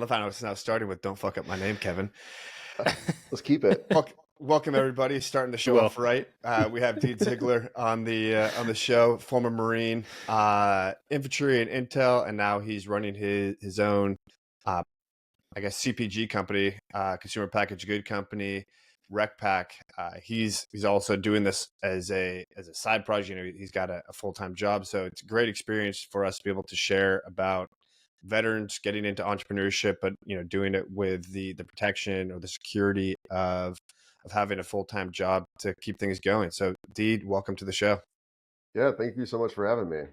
love how it's now starting with "Don't fuck up my name, Kevin." Let's keep it. Welcome everybody. Starting the show off right. We have Deid Ziegler on the show, former Marine, Infantry and Intel, and now he's running his own, I guess, CPG company, consumer packaged good company, RecPak. He's also doing this as a side project. You know, he's got a full-time job, so it's a great experience for us to be able to share about veterans getting into entrepreneurship, but doing it with the protection or the security of having a full-time job to keep things going. So Deid, welcome to the show. Yeah, thank you so much for having me.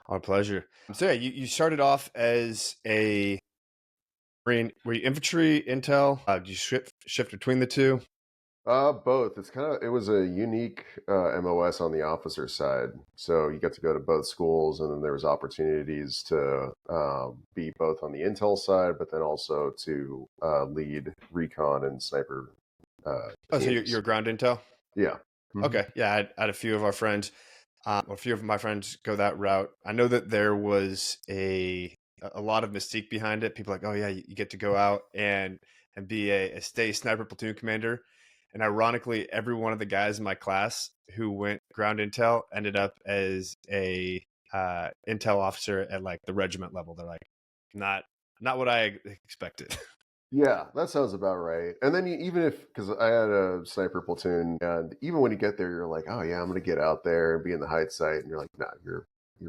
Our pleasure. So yeah, you started off as a Marine. Were you infantry, Intel? Did you shift between the two? Both. It was a unique MOS on the officer side. So you get to go to both schools, and then there was opportunities to be both on the Intel side, but then also to lead recon and sniper. So you're ground Intel? Yeah. Mm-hmm. Okay. Yeah, I had a few of our friends, a few of my friends go that route. I know that there was a lot of mystique behind it. People are like, oh yeah, you get to go out and be a stay sniper platoon commander. And ironically, every one of the guys in my class who went ground intel ended up as a intel officer at like the regiment level. They're like, not what I expected. Yeah, that sounds about right. And then because I had a sniper platoon, and even when you get there, you're like, oh yeah, I'm going to get out there and be in the height site, and you're like, nah, you're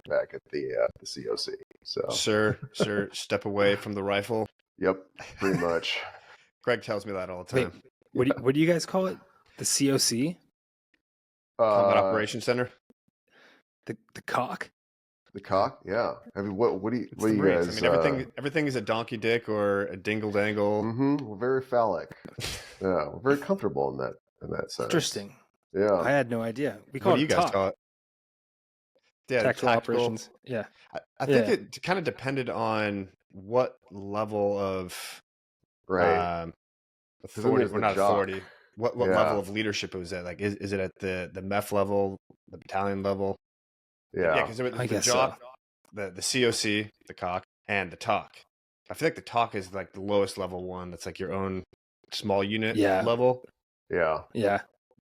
back at the COC. So sure, step away from the rifle. Yep, pretty much. Greg tells me that all the time. Wait, what do you guys call it? The COC? Combat Operations Center. The cock. The cock, yeah. I mean, what do you guys? I mean, everything is a donkey dick or a dingle dangle. Mm-hmm. We're very phallic. Yeah, we're very comfortable in that sense. Interesting. Yeah, I had no idea. We call it guys call it? Yeah, tactical operations. Yeah, I think it kind of depended on what level of authority. We're not authority. What level of leadership it was at? Like, is it at the MEF level, the battalion level? Yeah, because the jock, the COC, the cock, and the talk. I feel like the talk is like the lowest level one. That's like your own small unit level. Yeah.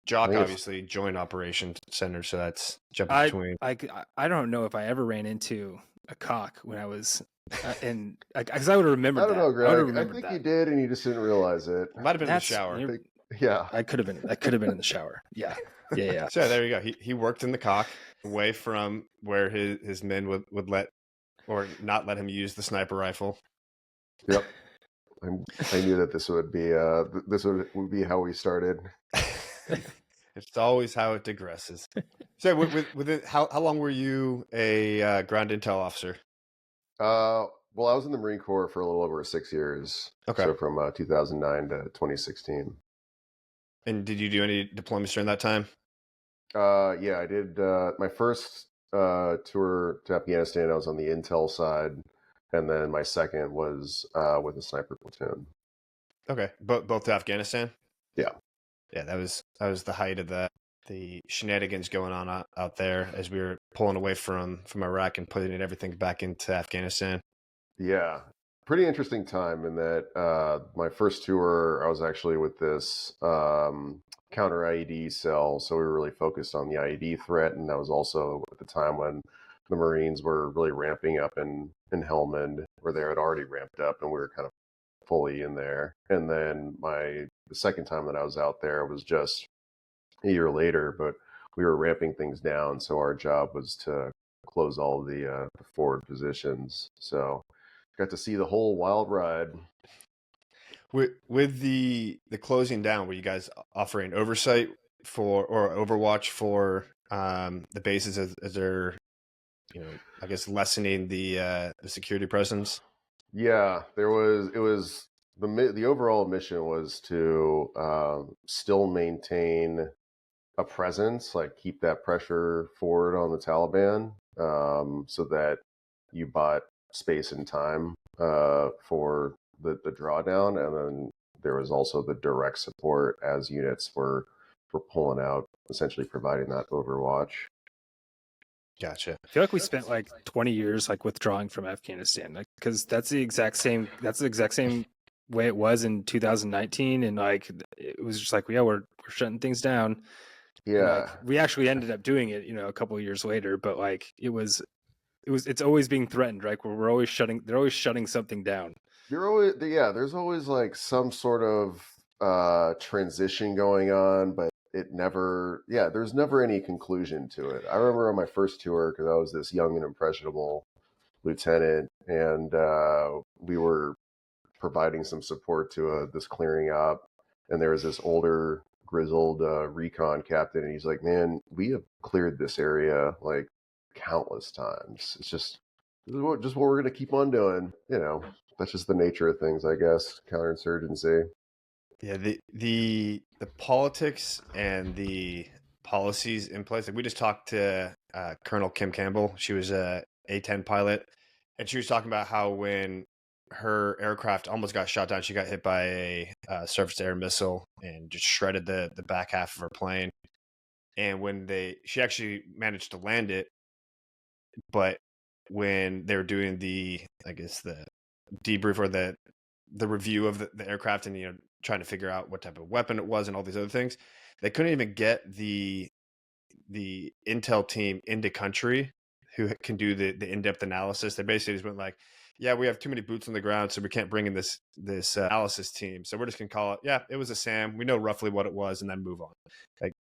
Jock, obviously, joint operations center. So that's jumping between. I don't know if I ever ran into a cock when I was because I would have remembered. I don't know, Greg. I think you did, and you just didn't realize it. Might have been in the shower. Yeah, I could have been in the shower. Yeah. So there you go. He worked in the cock, away from where his men would let or not let him use the sniper rifle. Yep. I knew that this would be how we started. It's always how it digresses. So with it, how long were you a ground intel officer? Well, I was in the Marine Corps for a little over 6 years. Okay. So from 2009 to 2016. And did you do any deployments during that time? Yeah, I did. My first tour to Afghanistan, I was on the Intel side, and then my second was with a sniper platoon. Okay, both to Afghanistan. Yeah, that was the height of the shenanigans going on out there as we were pulling away from Iraq and putting everything back into Afghanistan. Yeah, pretty interesting time in that my first tour, I was actually with this counter IED cell, so we were really focused on the IED threat, and that was also at the time when the Marines were really ramping up in Helmand, where they had already ramped up, and we were kind of fully in there. And then the second time that I was out there was just a year later, but we were ramping things down, so our job was to close all of the forward positions. So got to see the whole wild ride. With the closing down, were you guys offering oversight for or overwatch for the bases as they're, I guess, lessening the security presence? Yeah, it was the overall mission was to still maintain a presence, like keep that pressure forward on the Taliban, so that you bought space and time for the drawdown, and then there was also the direct support as units were pulling out, essentially providing that overwatch. Gotcha. I feel like we spent like 20 years like withdrawing from Afghanistan. Like because that's the exact same way it was in 2019, and like it was just like, yeah, we're shutting things down. And like Yeah. we actually ended up doing it, you know, a couple of years later, but like it's always being threatened, right? They're always shutting something down. There's always like some sort of transition going on, but there's never any conclusion to it. I remember on my first tour, because I was this young and impressionable lieutenant, and we were providing some support to this clearing op, and there was this older grizzled recon captain, and he's like, man, we have cleared this area like countless times. It's just what we're going to keep on doing, you know. That's just the nature of things, I guess. Counterinsurgency. Yeah, the politics and the policies in place. Like we just talked to Colonel Kim Campbell. She was a A-10 pilot, and she was talking about how when her aircraft almost got shot down, she got hit by a surface-to-air missile and just shredded the back half of her plane. And when she actually managed to land it, but when they were doing the debrief or the review of the aircraft and, you know, trying to figure out what type of weapon it was and all these other things, they couldn't even get the intel team into country who can do the in-depth analysis. They basically just went like, yeah, we have too many boots on the ground, so we can't bring in this analysis team. So we're just gonna call it, yeah, it was a SAM. We know roughly what it was, and then move on. Like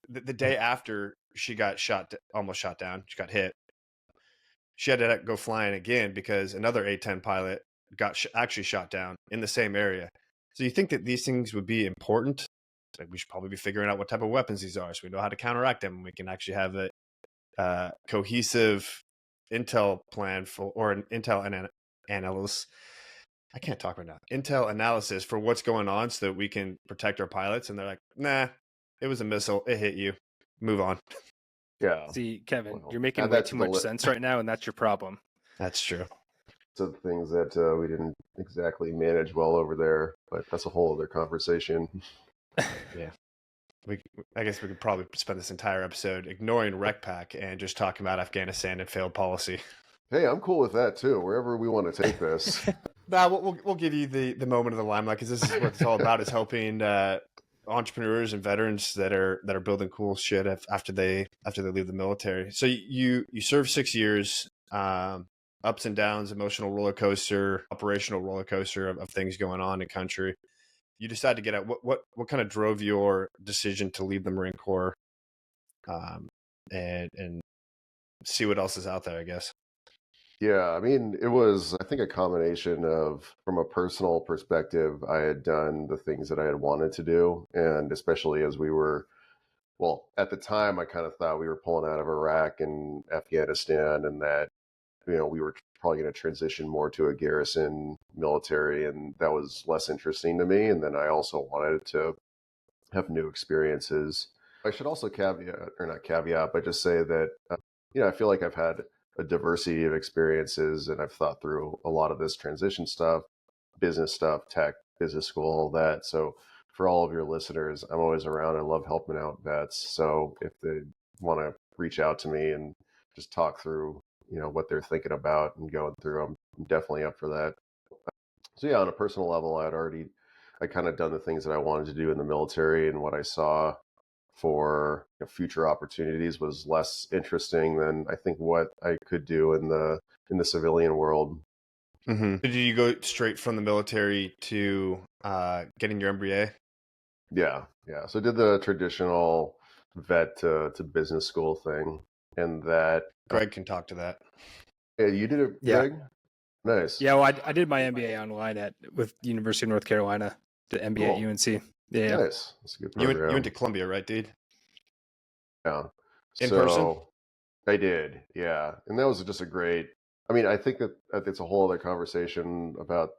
the day after she got almost shot down, she got hit. She had to go flying again because another A-10 pilot got actually shot down in the same area. So you think that these things would be important? Like we should probably be figuring out what type of weapons these are, so we know how to counteract them, and we can actually have a cohesive intel plan or an intel analysis. I can't talk right now. Intel analysis for what's going on, so that we can protect our pilots. And they're like, nah, it was a missile. It hit you. Move on. Yeah. See, Kevin, Well, you're making add way that too to the much sense right now, and that's your problem. That's true. So things that we didn't exactly manage well over there, but that's a whole other conversation. Yeah. I guess we could probably spend this entire episode ignoring RecPak and just talking about Afghanistan and failed policy. Hey, I'm cool with that too. Wherever we want to take this. Nah, we'll give you the moment of the limelight, because this is what it's all about: is helping entrepreneurs and veterans that are building cool shit after they leave the military. So you served 6 years, ups and downs, emotional roller coaster, operational roller coaster of things going on in country. You decided to get out. What kind of drove your decision to leave the Marine Corps, and see what else is out there, I guess? Yeah, I mean, it was, I think, a combination of, from a personal perspective, I had done the things that I had wanted to do. And especially as at the time, I kind of thought we were pulling out of Iraq and Afghanistan, and that, you know, we were probably going to transition more to a garrison military. And that was less interesting to me. And then I also wanted to have new experiences. I should also not caveat, but just say that, I feel like I've had a diversity of experiences, and I've thought through a lot of this transition stuff, business stuff, tech, business school, all that. So for all of your listeners, I'm always around. I love helping out vets. So if they want to reach out to me and just talk through, you know, what they're thinking about and going through, I'm definitely up for that. So yeah, on a personal level, I kind of done the things that I wanted to do in the military, and what I saw for future opportunities was less interesting than I think what I could do in the civilian world. Mm-hmm. Did you go straight from the military to getting your MBA? Yeah. So I did the traditional vet to business school thing, and that Greg can talk to that. Yeah, you did it, Yeah. Greg? Nice. Yeah, well, I did my MBA online with University of North Carolina, the MBA Cool. at UNC. Yeah. Nice. That's a good You program. went to Columbia, right, Deid? Yeah. In person? I did, yeah. And that was just a great, I mean, I think that it's a whole other conversation about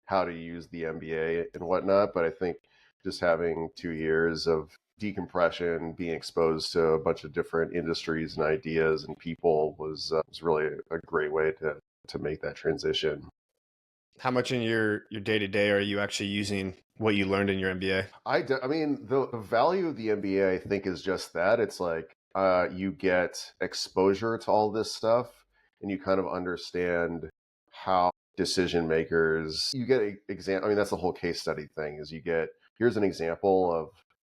how to use the MBA and whatnot, but I think just having 2 years of decompression, being exposed to a bunch of different industries and ideas and people was really a great way to make that transition. How much in your day-to-day are you actually using what you learned in your MBA? I mean, the value of the MBA, I think, is just that. It's like you get exposure to all this stuff, and you kind of understand how decision makers. You get an example. I mean, that's the whole case study thing. Is you get here's an example of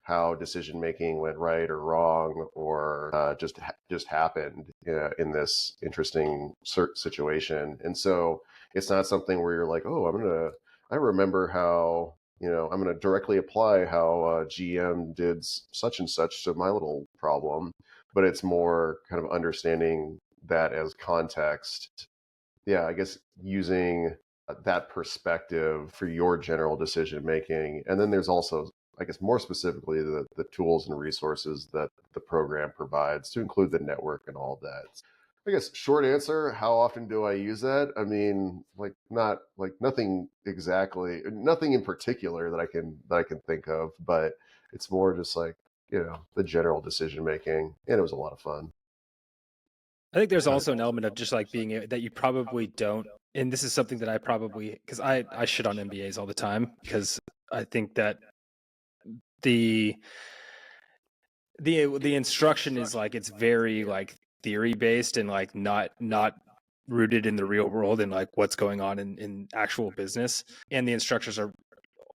how decision making went right or wrong, or just happened in this interesting situation. And so it's not something where you're like, oh, I remember how, I'm going to directly apply how GM did such and such to my little problem. But it's more kind of understanding that as context. Yeah, I guess using that perspective for your general decision making. And then there's also, I guess, more specifically, the tools and resources that the program provides, to include the network and all that. I guess short answer, how often do I use that? I mean, nothing in particular that I can think of, but it's more just like, the general decision making, and it was a lot of fun. I think there's also an element of just like being that you probably don't, and this is something that I probably, because I shit on MBAs all the time, because I think that the instruction is like, it's very like theory based and like not rooted in the real world and like what's going on in actual business, and the instructors are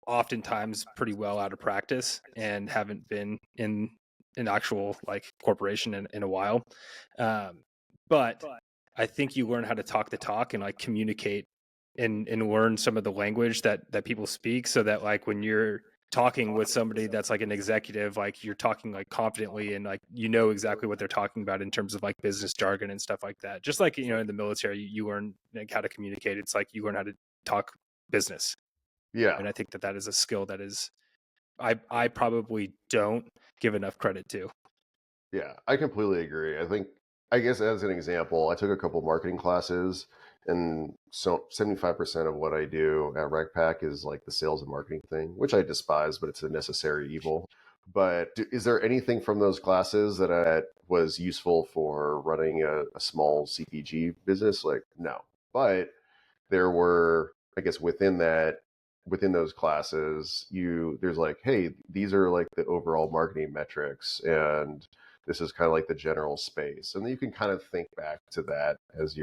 oftentimes pretty well out of practice and haven't been in an actual like corporation in a while. But I think you learn how to talk the talk and like communicate and learn some of the language that people speak, so that like when you're talking with somebody that's like an executive, like you're talking like confidently and like exactly what they're talking about in terms of like business jargon and stuff like that. Just like in the military, you learn like how to communicate. It's like you learn how to talk business. Yeah. And I think that is a skill that is I probably don't give enough credit to. Yeah, I completely agree. I guess as an example, I took a couple marketing classes, and so 75% of what I do at RecPak is like the sales and marketing thing, which I despise, but it's a necessary evil. But is there anything from those classes that was useful for running a small CPG business? Like, no. But there were, I guess, within those classes, there's like, hey, these are like the overall marketing metrics, and this is kind of like the general space, and then you can kind of think back to that as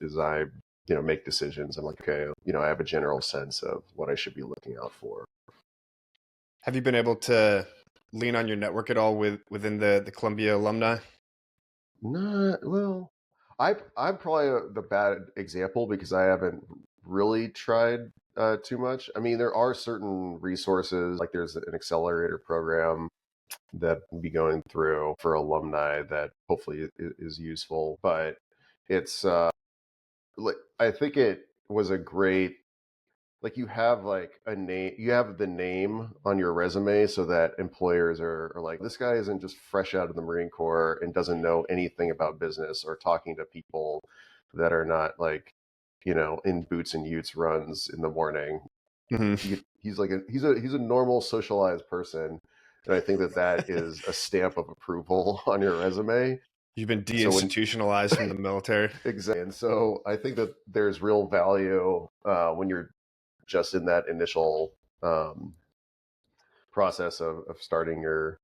as I make decisions. I'm like, okay, I have a general sense of what I should be looking out for. Have you been able to lean on your network at all within the Columbia alumni? Not well. I'm probably the bad example because I haven't really tried too much. I mean, there are certain resources, like there's an accelerator program that we'll be going through for alumni that hopefully is useful, but it's I think it was a great, like, you have like a name, you have the name on your resume, so that employers are like, this guy isn't just fresh out of the Marine Corps and doesn't know anything about business or talking to people that are not like, in boots and utes runs in the morning. Mm-hmm. He's a normal socialized person, and I think that is a stamp of approval on your resume. You've been deinstitutionalized from the military. Exactly. And so I think that there's real value when you're just in that initial process of starting your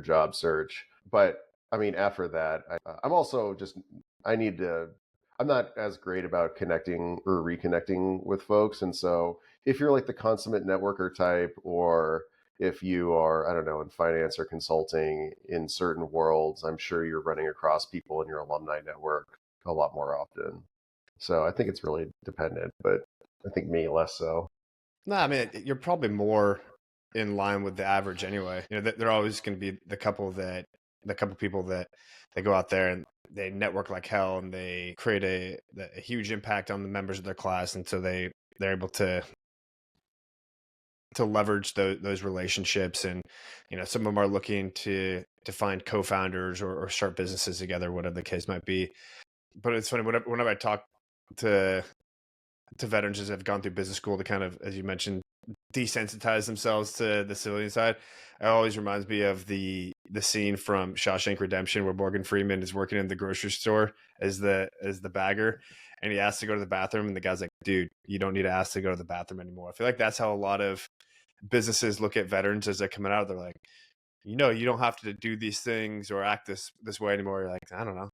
job search. But I mean, after that, I'm also just, I'm not as great about connecting or reconnecting with folks. And so if you're like the consummate networker type, or if you are, I don't know, in finance or consulting in certain worlds, I'm sure you're running across people in your alumni network a lot more often. So I think it's really dependent, but I think me less so. No, I mean, you're probably more in line with the average anyway. They're always going to be the couple people that they go out there and they network like hell, and they create a huge impact on the members of their class, and so they're able to leverage those relationships. And some of them are looking to find co-founders or start businesses together, whatever the case might be. But it's funny, whenever I talk to veterans that have gone through business school to kind of, as you mentioned, desensitize themselves to the civilian side, it always reminds me of the scene from Shawshank Redemption where Morgan Freeman is working in the grocery store as the bagger, and he asks to go to the bathroom, and the guy's like, dude, you don't need to ask to go to the bathroom anymore. I feel like that's how a lot of businesses look at veterans as they're coming out. They're like, you don't have to do these things or act this way anymore. You're like, I don't know,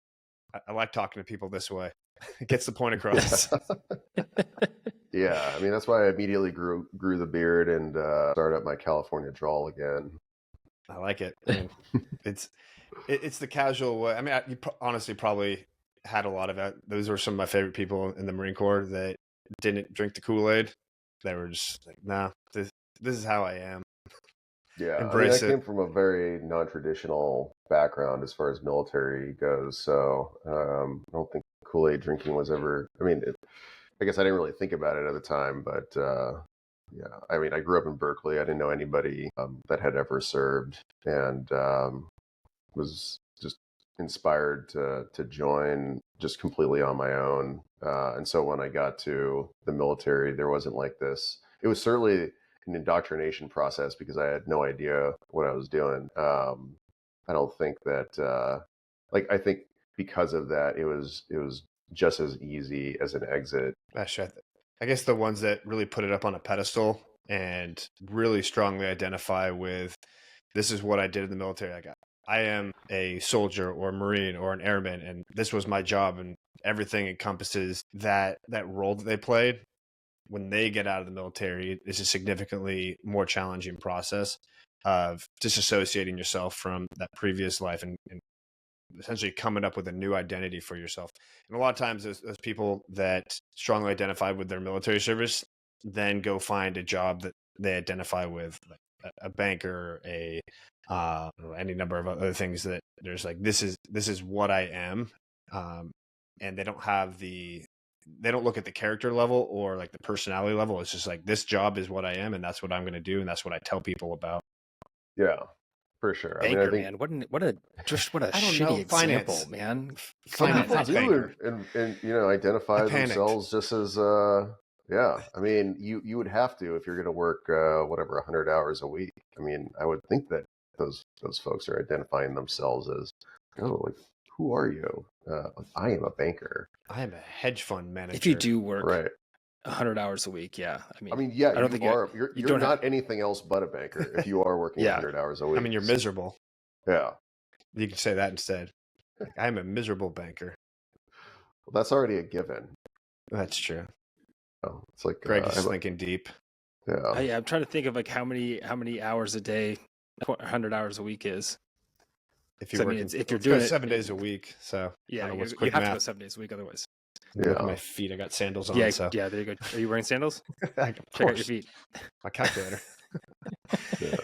I like talking to people this way. It gets the point across. Yeah, I mean that's why I immediately grew the beard and started up my California drawl again. I like it. I mean, it's the casual way. I mean, you honestly probably had a lot of that. Those were some of my favorite people in the Marine Corps that didn't drink the Kool-Aid. They were just like, nah, this is how I am. Yeah, Embrace I mean, I came from a very non-traditional background as far as military goes, so I don't think Kool-Aid drinking was ever. I mean, I guess I didn't really think about it at the time, but yeah, I mean, I grew up in Berkeley. I didn't know anybody that had ever served, and was just inspired to join just completely on my own. And so when I got to the military, there wasn't like this. It was certainly an indoctrination process because I had no idea what I was doing. I don't think that I think because of that, it was just as easy as an exit. That's right. I guess the ones that really put it up on a pedestal and really strongly identify with, this is what I did in the military. I am a soldier or a Marine or an airman, and this was my job, and everything encompasses that role that they played. When they get out of the military, it's a significantly more challenging process of disassociating yourself from that previous life and essentially coming up with a new identity for yourself. And a lot of times those people that strongly identify with their military service then go find a job that they identify with, like a banker, any number of other things that there's like, this is what I am. And they don't look at the character level or like the personality level. It's just like, this job is what I am, and that's what I'm going to do, and that's what I tell people about. Yeah, for sure. Banker, I mean, I think, man, what a shitty example, finance. man. some people do, banker. and identify themselves just as yeah. I mean, you would have to if you're going to work whatever 100 hours a week. I mean, I would think that those folks are identifying themselves as, oh, like, who are you? I am a banker. I am a hedge fund manager. If you do work Right. 100 hours a week, yeah. I mean, yeah, I don't think you're not anything else but a banker if you are working 100 hours a week. I mean, you're miserable. Yeah. You can say that instead. I'm a miserable banker. Well, that's already a given. That's true. Oh, it's like Greg is thinking deep. Yeah. I'm trying to think of like how many hours a day 100 hours a week is. If you're working, if you're doing it 7 days a week, so yeah, what's you quick have to math? go 7 days a week otherwise. Look at my feet. I got sandals on. Yeah, so. yeah. There you go. Are you wearing sandals? Of Check course. out your feet. My calculator. Yeah.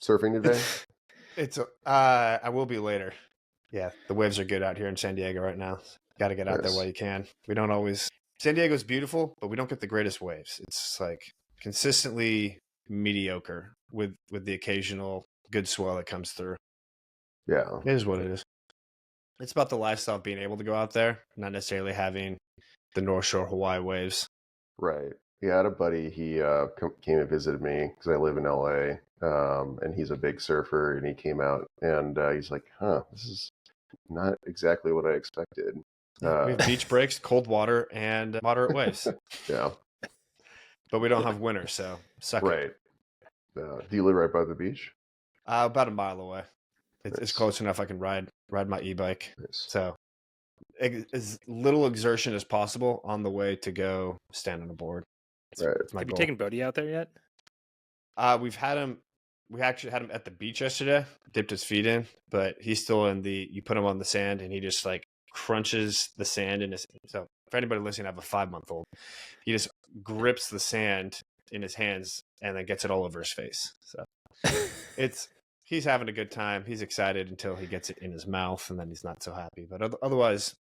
Surfing today? It's I will be later. Yeah, the waves are good out here in San Diego right now. Got to get out there while you can. We don't always. San Diego's beautiful, but we don't get the greatest waves. It's like consistently mediocre with the occasional good swell that comes through. Yeah, it is what it is. It's about the lifestyle of being able to go out there, not necessarily having the North Shore Hawaii waves. Right. Yeah, I had a buddy. He came and visited me because I live in LA, and he's a big surfer. And he came out, and he's like, "Huh, this is not exactly what I expected." We have beach breaks, cold water, and moderate waves. Yeah, but we don't have winter, so suck it. Right. Do you live right by the beach? About a mile away. It's Nice. close enough I can ride my e-bike. Nice. So as little exertion as possible on the way to go stand on a board. That's my Have goal. you taken Bodie out there yet? We've had him. We actually had him at the beach yesterday. Dipped his feet in, but he's still in the. You put him on the sand, and he just like crunches the sand in his. So if anybody listening, I have a 5-month-old. He just grips the sand in his hands and then gets it all over his face. So he's having a good time. He's excited until he gets it in his mouth, and then he's not so happy. But otherwise,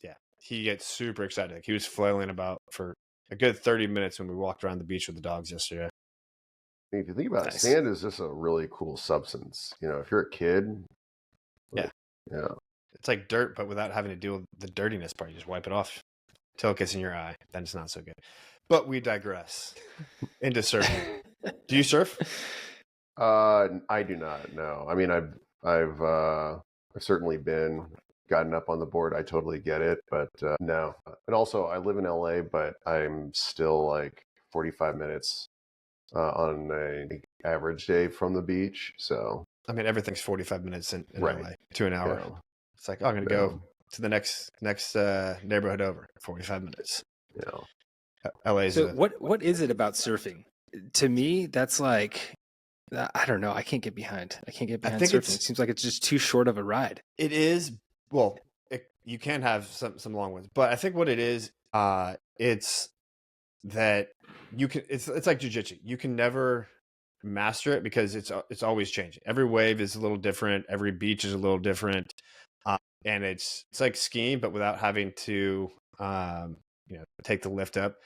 yeah, he gets super excited. Like he was flailing about for a good 30 minutes when we walked around the beach with the dogs yesterday. If you think about it, sand is just a really cool substance. You know, if you're a kid, yeah, it's like dirt, but without having to deal with the dirtiness part. You just wipe it off until it gets in your eye. Then it's not so good. But we digress. Into surfing. Do you surf? I do not. No, I mean, I've certainly gotten up on the board. I totally get it, but no. And also, I live in LA, but I'm still like 45 minutes on an average day from the beach. So I mean, everything's 45 minutes in right. LA to an hour. Yeah. It's like, I'm going to go to the next neighborhood over, 45 minutes. LA's so what is it about surfing? To me, that's like, I don't know. I can't get behind. Surfing. It seems like it's just too short of a ride. It is. Well, you can have some long ones, but I think what it is, it's that you can. It's like jujitsu. You can never master it because it's always changing. Every wave is a little different. Every beach is a little different, and it's like skiing, but without having to take the lift up.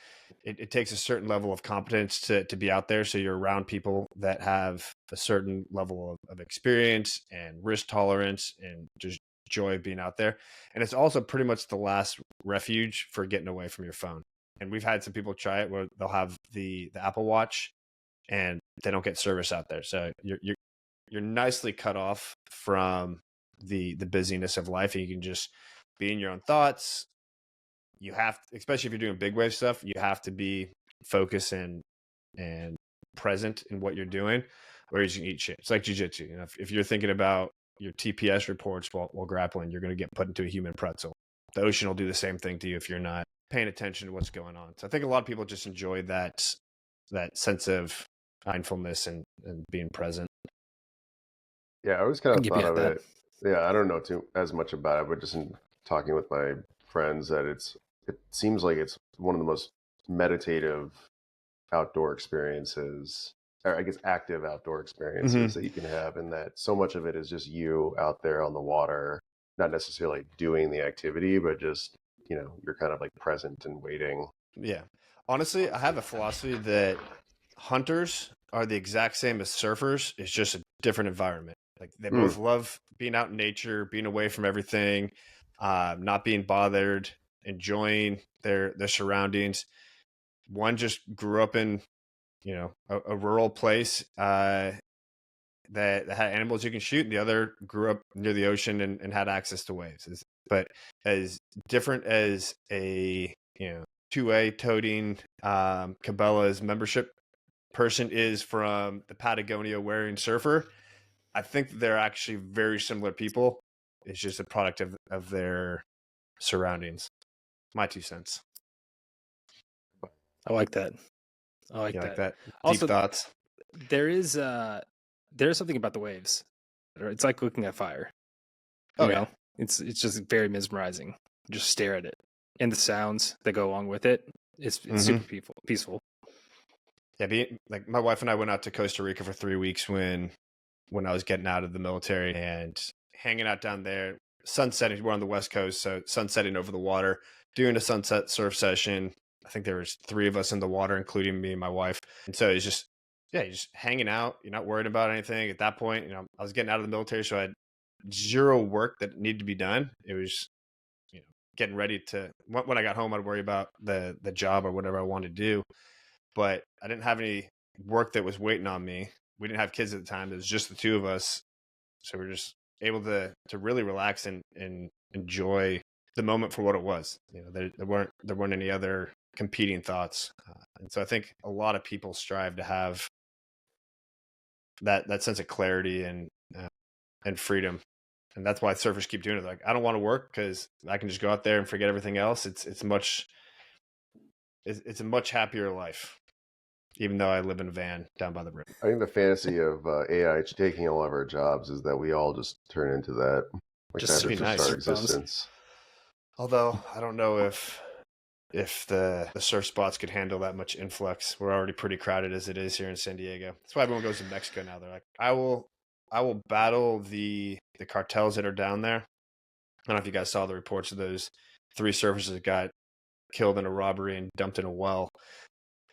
It takes a certain level of competence to be out there. So you're around people that have a certain level of experience and risk tolerance and just joy of being out there. And it's also pretty much the last refuge for getting away from your phone. And we've had some people try it where they'll have the Apple Watch and they don't get service out there. So you're nicely cut off from the busyness of life, and you can just be in your own thoughts. You have, especially if you're doing big wave stuff, you have to be focused and present in what you're doing, or you can eat shit. It's like jujitsu. If you're thinking about your TPS reports while grappling, you're going to get put into a human pretzel. The ocean will do the same thing to you if you're not paying attention to what's going on. So I think a lot of people just enjoy that sense of mindfulness and being present. Yeah, I always kind of thought of it. Yeah, I don't know as much about it, but just in talking with my friends, that it seems like it's one of the most meditative outdoor experiences, or I guess active outdoor experiences that you can have, and that so much of it is just you out there on the water, not necessarily doing the activity, but just, you're kind of like present and waiting. Yeah. Honestly, I have a philosophy that hunters are the exact same as surfers. It's just a different environment. Like they both love being out in nature, being away from everything, not being bothered, enjoying their surroundings. One just grew up in, a rural place that had animals you can shoot, and the other grew up near the ocean and had access to waves. But as different as a 2A toting Cabela's membership person is from the Patagonia wearing surfer, I think they're actually very similar people. It's just a product of their surroundings. My 2 cents. I like that. Like that. Deep Also, thoughts. There's something about the waves. It's like looking at fire. You know, it's just very mesmerizing. Just stare at it, and the sounds that go along with it. It's super peaceful. Yeah, like my wife and I went out to Costa Rica for 3 weeks when I was getting out of the military, and hanging out down there, sunsetting. We're on the West Coast, so sunsetting over the water, doing a sunset surf session. I think there was 3 of us in the water, including me and my wife. And so it's just, you're just hanging out. You're not worried about anything at that point. I was getting out of the military, so I had 0 work that needed to be done. It was, getting ready to, when I got home, I'd worry about the job or whatever I wanted to do. But I didn't have any work that was waiting on me. We didn't have kids at the time. It was just the 2 of us. So we were just able to really relax and enjoy the moment for what it was. There weren't any other competing thoughts. And so I think a lot of people strive to have that sense of clarity and freedom. And that's why surfers keep doing it. Like, I don't want to work because I can just go out there and forget everything else. It's a much happier life, even though I live in a van down by the river. I think the fantasy of AI taking all of our jobs is that we all just turn into that. Like, just that's be nice. our existence. Although I don't know if the surf spots could handle that much influx. We're already pretty crowded as it is here in San Diego. That's why everyone goes to Mexico now. They're like, I will battle the cartels that are down there. I don't know if you guys saw the reports of those 3 surfers that got killed in a robbery and dumped in a well.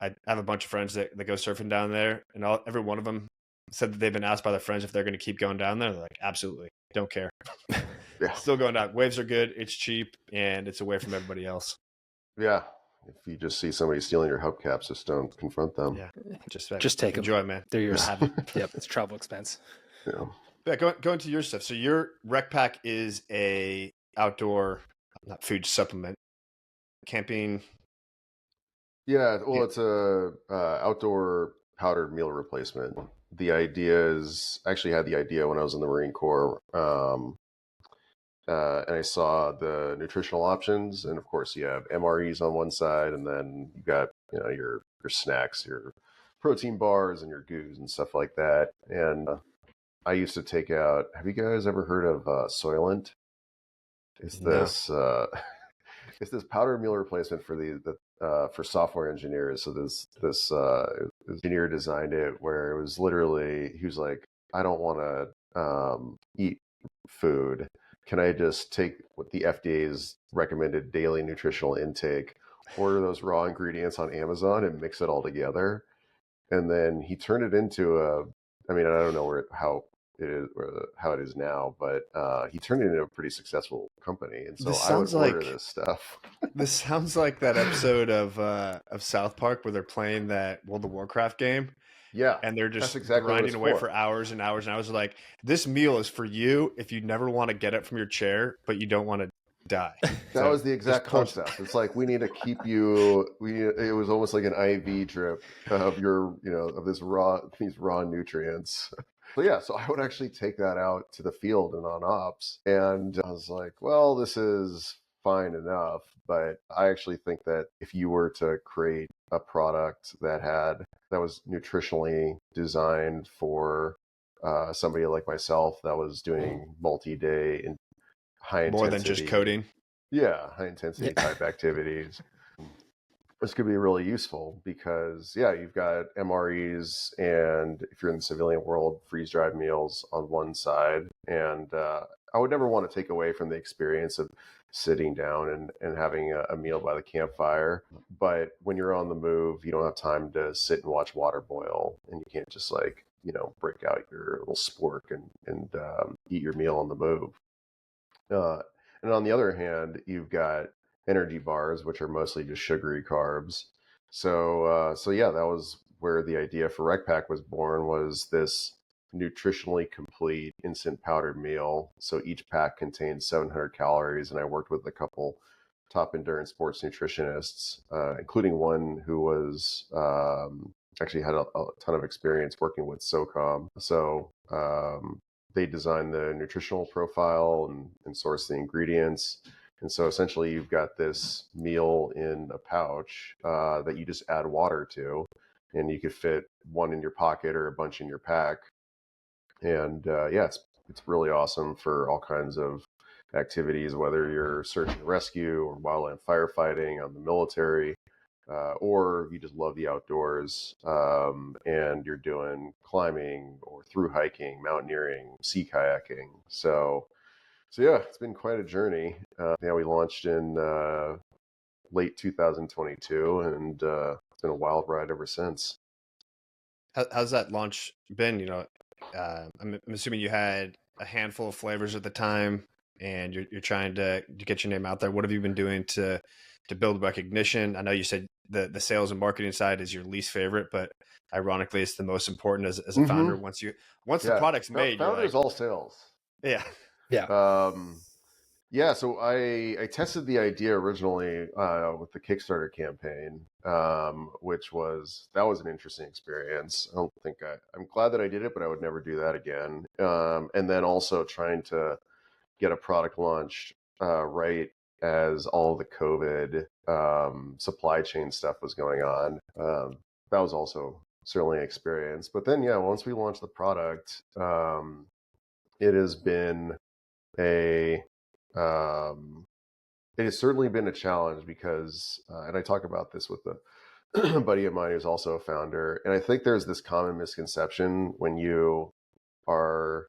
I have a bunch of friends that go surfing down there, and every one of them said that they've been asked by their friends if they're going to keep going down there. They're like, absolutely, don't care. Yeah. Still going down. Waves are good, it's cheap, and it's away from everybody else. Yeah. If you just see somebody stealing your hubcaps, just don't confront them. Yeah. Just take enjoy them. Man. They're yours. Yep, it's travel expense. Yeah. Yeah, going to your stuff. So your RecPak is a outdoor, not food supplement, camping. Yeah, well, it's a outdoor powdered meal replacement. The idea is, actually had the idea when I was in the Marine Corps. and I saw the nutritional options, and of course you have MREs on one side, and then you got your snacks, your protein bars, and your goos and stuff like that. And I used to take out. Have you guys ever heard of Soylent? It's No. this it's this powdered meal replacement for the for software engineers. So this engineer designed it where it was literally, he was like, I don't want to eat food. Can I just take what the FDA's recommended daily nutritional intake, order those raw ingredients on Amazon, and mix it all together? And then he turned it into I mean, I don't know how it is now, but he turned it into a pretty successful company. And so This I would sounds order like this stuff. this sounds like that episode of South Park where they're playing that World of Warcraft game Yeah, and they're that's just exactly what it's grinding away for. for hours and hours and hours. Like, this meal is for you if you never want to get up from your chair, but you don't want to die. That So was the just exact punch. concept. It's like, we need to keep you. It was almost like an IV drip of of these raw nutrients. So yeah, so I would actually take that out to the field and on ops, and I was like, well, this is fine enough, but I actually think that if you were to create a product that was nutritionally designed for somebody like myself that was doing multi-day and high More than just intensity, coding. high intensity type activities, this could be really useful because you've got MREs, and if you're in the civilian world, freeze dried meals on one side. And I would never want to take away from the experience of sitting down and having a meal by the campfire. But when you're on the move, you don't have time to sit and watch water boil, and you can't just break out your little spork and eat your meal on the move. And on the other hand, you've got energy bars, which are mostly just sugary carbs. So yeah, that was where the idea for RecPak was born, was this nutritionally complete instant powdered meal. So each pack contains 700 calories, and I worked with a couple top endurance sports nutritionists, including one who was actually had a ton of experience working with SOCOM. So they design the nutritional profile and source the ingredients. And so essentially you've got this meal in a pouch that you just add water to, and you could fit one in your pocket or a bunch in your pack. And it's really awesome for all kinds of activities, whether you're search and rescue or wildland firefighting on the military, or you just love the outdoors, and you're doing climbing or through hiking, mountaineering, sea kayaking. So yeah, it's been quite a journey. We launched in late 2022, and it's been a wild ride ever since. How's that launch been? I'm assuming you had a handful of flavors at the time, and you're trying to get your name out there. What have you been doing to build recognition? I know you said the sales and marketing side is your least favorite, but ironically, it's the most important as a founder. Once the product's made, founders you're like, all sales. yeah. So I tested the idea originally with the Kickstarter campaign, which was an interesting experience. I'm glad that I did it, but I would never do that again. And then also trying to get a product launched right as all the COVID supply chain stuff was going on. That was also certainly an experience. But then, once we launched the product, it has been it has certainly been a challenge because, and I talk about this with a buddy of mine who's also a founder, and I think there's this common misconception when you are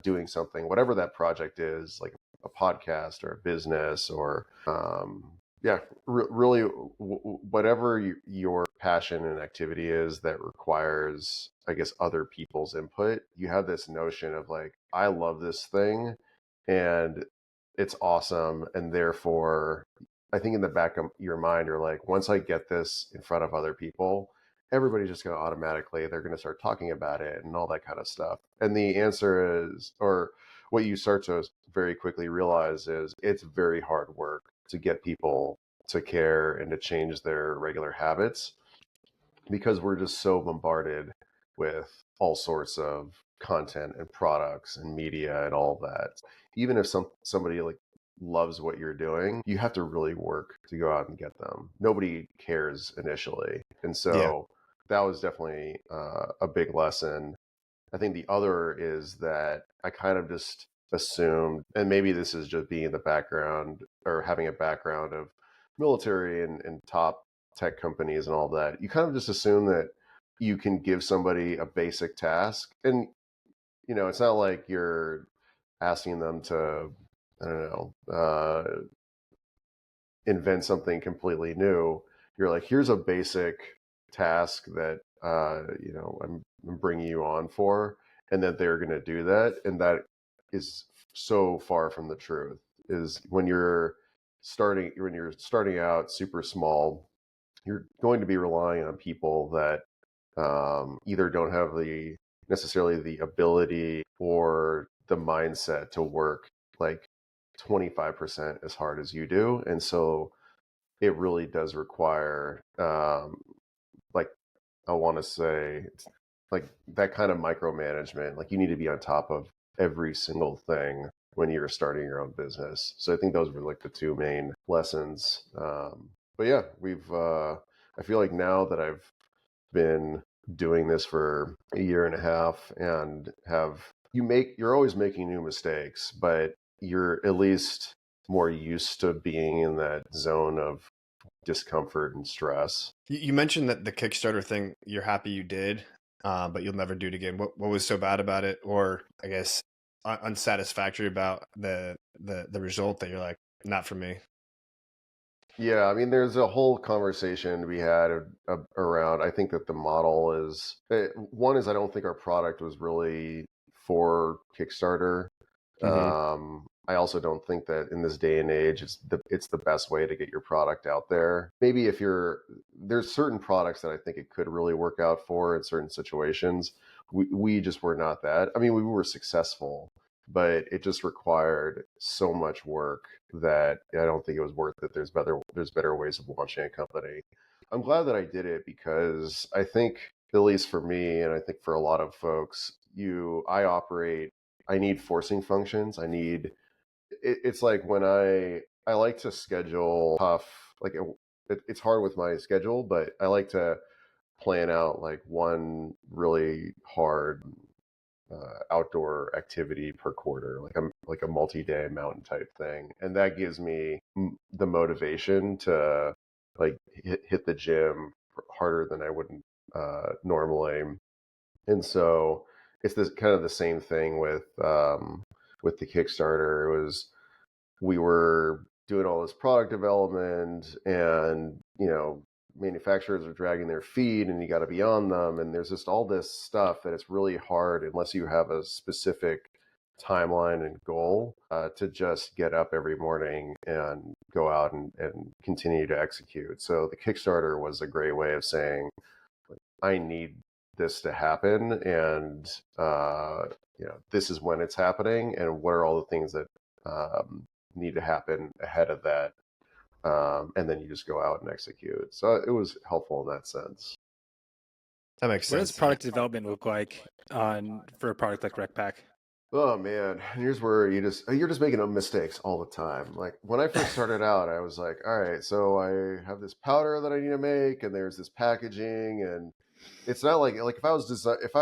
doing something, whatever that project is, like a podcast or a business or really whatever your passion and activity is that requires, I guess, other people's input. You have this notion of like, I love this thing and it's awesome, and therefore I think in the back of your mind you're like, once I get this in front of other people, everybody's just going to they're going to start talking about it and all that kind of stuff. And the answer is, or what you start to very quickly realize is, it's very hard work to get people to care and to change their regular habits, because we're just so bombarded with all sorts of content and products and media and all of that. Even if somebody like loves what you're doing, you have to really work to go out and get them. Nobody cares initially. And Yeah. so that was definitely a big lesson. I think the other is that I kind of just assumed, and maybe this is just being in the background or having a background of military and top tech companies and all that, you kind of just assume that you can give somebody a basic task. And, it's not like you're asking them to, I don't know, invent something completely new. You're like, here's a basic task that I'm bringing you on for, and that they're going to do that. And that is so far from the truth. Is when you're starting out super small, you're going to be relying on people that either don't have necessarily the ability or the mindset to work like 25% as hard as you do. And so it really does require like I want to say like that kind of micromanagement. Like you need to be on top of every single thing when you're starting your own business. So I think those were like the two main lessons. But yeah, I feel like now that I've been doing this for a year and a half and you're always making new mistakes, but you're at least more used to being in that zone of discomfort and stress. You mentioned that the Kickstarter thing, you're happy you did, but you'll never do it again. What was so bad about it, or I guess unsatisfactory about the result that you're like, not for me? Yeah, I mean, there's a whole conversation to be had around. I think that the model one is I don't think our product was really for Kickstarter. Mm-hmm. I also don't think that in this day and age, it's the best way to get your product out there. Maybe there's certain products that I think it could really work out for in certain situations. We just were not that. I mean, we were successful, but it just required so much work that I don't think it was worth it. There's better ways of launching a company. I'm glad that I did it because I think, at least for me, and I think for a lot of folks, I need forcing functions. It's like when I like to schedule tough, like it's hard with my schedule, but I like to plan out like one really hard outdoor activity per quarter, like a multi-day mountain type thing, and that gives me the motivation to like hit the gym harder than I would normally. And so it's this kind of the same thing with the Kickstarter. We were doing all this product development, and manufacturers are dragging their feet, and you got to be on them, and there's just all this stuff that it's really hard unless you have a specific timeline and goal to just get up every morning and go out and continue to execute. So the Kickstarter was a great way of saying, I need this to happen, and this is when it's happening, and what are all the things that need to happen ahead of that, and then you just go out and execute. So it was helpful in that sense. That makes What sense. does product development look like for a product like RecPak? Oh man, here's where you're just making mistakes all the time. Like when I first started out, I was like, all right, so I have this powder that I need to make, and there's this packaging, and it's not like if I was if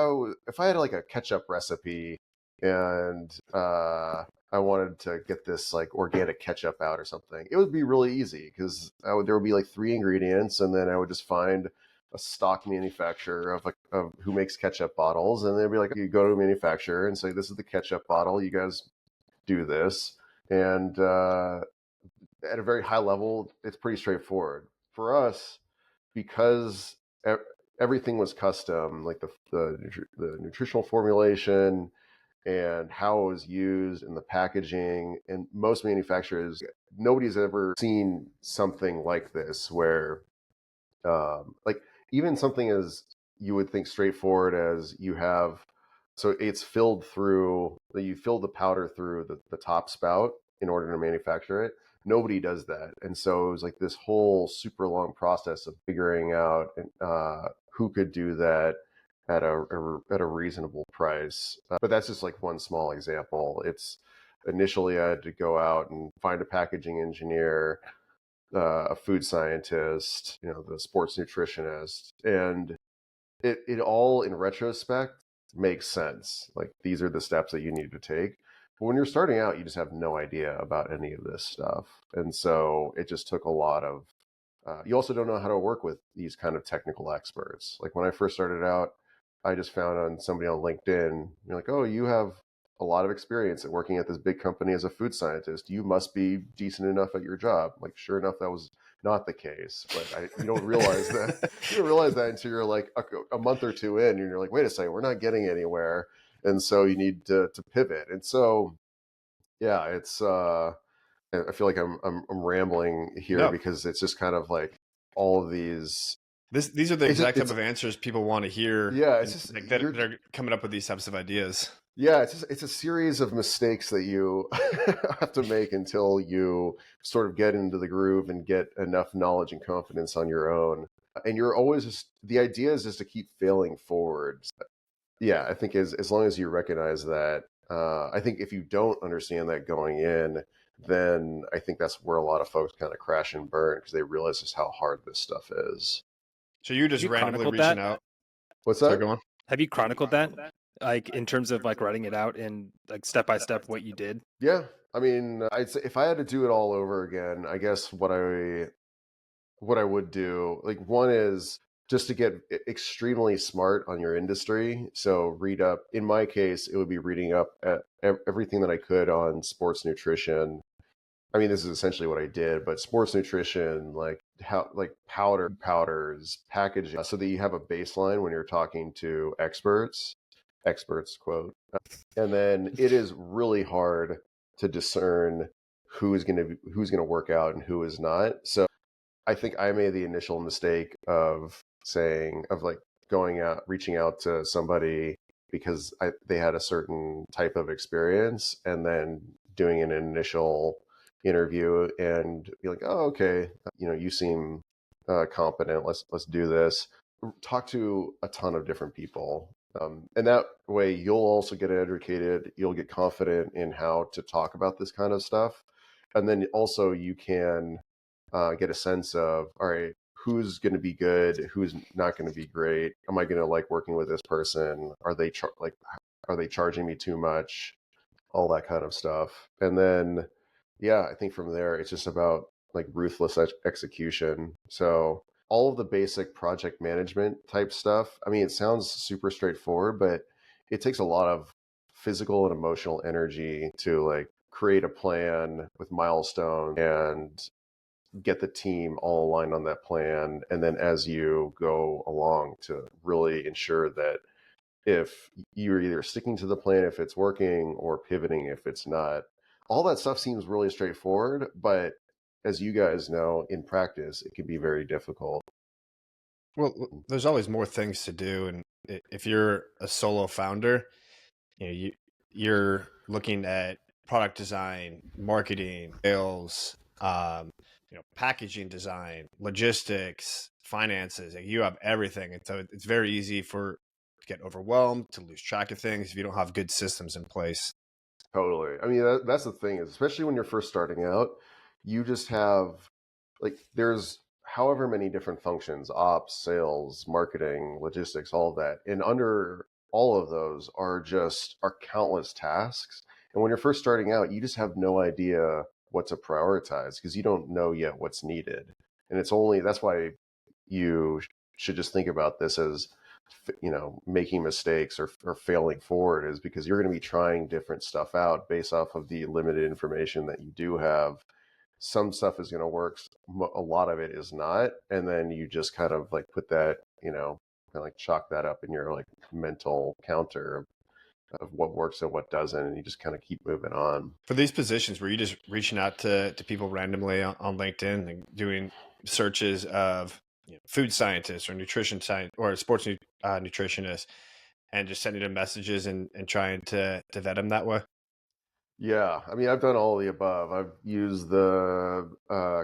I had like a ketchup recipe, and I wanted to get this like organic ketchup out or something, it would be really easy because there would be like 3 ingredients, and then I would just find a stock manufacturer of who makes ketchup bottles, and they'd be like, you go to a manufacturer and say, this is the ketchup bottle, you guys do this, and at a very high level, it's pretty straightforward. For us, because everything was custom, like the nutritional formulation and how it was used and the packaging, and most manufacturers, nobody's ever seen something like this where like even something as you would think straightforward as so it's you fill the powder through the top spout in order to manufacture it. Nobody does that. And so it was like this whole super long process of figuring out who could do that at a reasonable price. But that's just like one small example. It's initially I had to go out and find a packaging engineer, a food scientist, the sports nutritionist, and it all in retrospect makes sense. Like these are the steps that you need to take. But when you're starting out, you just have no idea about any of this stuff, and so it just took a lot of. You also don't know how to work with these kind of technical experts. Like when I first started out, I just found on somebody on LinkedIn, you're like, oh, you have a lot of experience at working at this big company as a food scientist. You must be decent enough at your job. Like, sure enough, that was not the case. But you don't realize that. You don't realize that until you're like a month or two in, and you're like, wait a second, we're not getting anywhere, and so you need to pivot. And so, yeah, it's. I feel like I'm rambling here No, because it's just kind of like all of these. these are the exact type of answers people want to hear. Yeah, it's and, just like, that are coming up with these types of ideas. Yeah, it's a series of mistakes that you have to make until you sort of get into the groove and get enough knowledge and confidence on your own. And you're always just, the idea is just to keep failing forward. Yeah, I think as long as you recognize that, I think if you don't understand that going in, then I think that's where a lot of folks kind of crash and burn because they realize just how hard this stuff is. So you're just You randomly chronicled reaching that? out. What's Sorry, that? go on. Have you chronicled that? Like in terms of like writing it out and like step by step what you did? Yeah. I mean, I'd say if I had to do it all over again, I guess what I would do, like one is just to get extremely smart on your industry. So read up. In my case, it would be reading up at everything that I could on sports nutrition. I mean, this is essentially what I did, but sports nutrition, like how, like powders, packaging, so that you have a baseline when you're talking to experts quote. And then it is really hard to discern who's going to work out and who is not. So I think I made the initial mistake of like going out, reaching out to somebody because they had a certain type of experience, and then doing an initial interview and be like, oh, okay, you seem competent. Let's do this. Talk to a ton of different people. And that way you'll also get educated. You'll get confident in how to talk about this kind of stuff. And then also you can get a sense of, all right, who's going to be good, who's not going to be great. Am I going to like working with this person? Are they are they charging me too much? All that kind of stuff. And then, yeah, I think from there it's just about like ruthless execution. So all of the basic project management type stuff. I mean, it sounds super straightforward, but it takes a lot of physical and emotional energy to like create a plan with milestones and get the team all aligned on that plan, and then as you go along to really ensure that if you're either sticking to the plan if it's working or pivoting if it's not. All that stuff seems really straightforward, but as you guys know, in practice it can be very difficult. Well, there's always more things to do, and if you're a solo founder, you're looking at product design, marketing, sales, packaging design, logistics, finances. Like, you have everything, and so it's very easy to get overwhelmed, to lose track of things if you don't have good systems in place. Totally. I mean, that's the thing is, especially when you're first starting out, you just have like there's however many different functions, ops, sales, marketing, logistics, all of that. And under all of those are countless tasks. And when you're first starting out, you just have no idea what to prioritize because you don't know yet what's needed. And that's why you should just think about this as making mistakes or failing forward, is because you're going to be trying different stuff out based off of the limited information that you do have. Some stuff is going to work, a lot of it is not, and then you just kind of like put that, kind of like chalk that up in your like mental counter of what works and what doesn't, and you just kind of keep moving on. For these positions, were you just reaching out to people randomly on LinkedIn and doing searches of food scientists or nutrition science or sports nutritionists, and just sending them messages and trying to vet them that way? Yeah, I mean, I've done all of the above. I've used the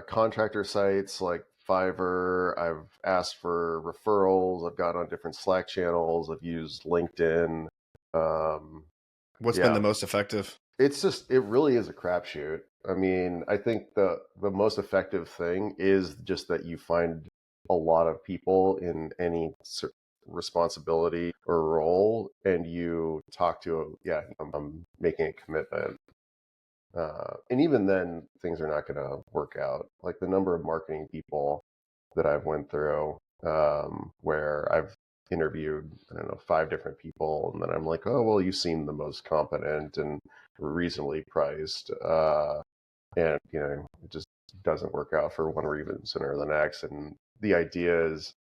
contractor sites like Fiverr. I've asked for referrals. I've got on different Slack channels. I've used LinkedIn. What's been the most effective? It really is a crapshoot. I mean, I think the most effective thing is just that you find a lot of people in any responsibility or role, and you talk to, I'm making a commitment. And even then, things are not going to work out. Like the number of marketing people that I've went through, where I've interviewed, I don't know, 5 different people, and then I'm like, oh, well, you seem the most competent and reasonably priced. And, it just doesn't work out for one reason or the next. And the idea is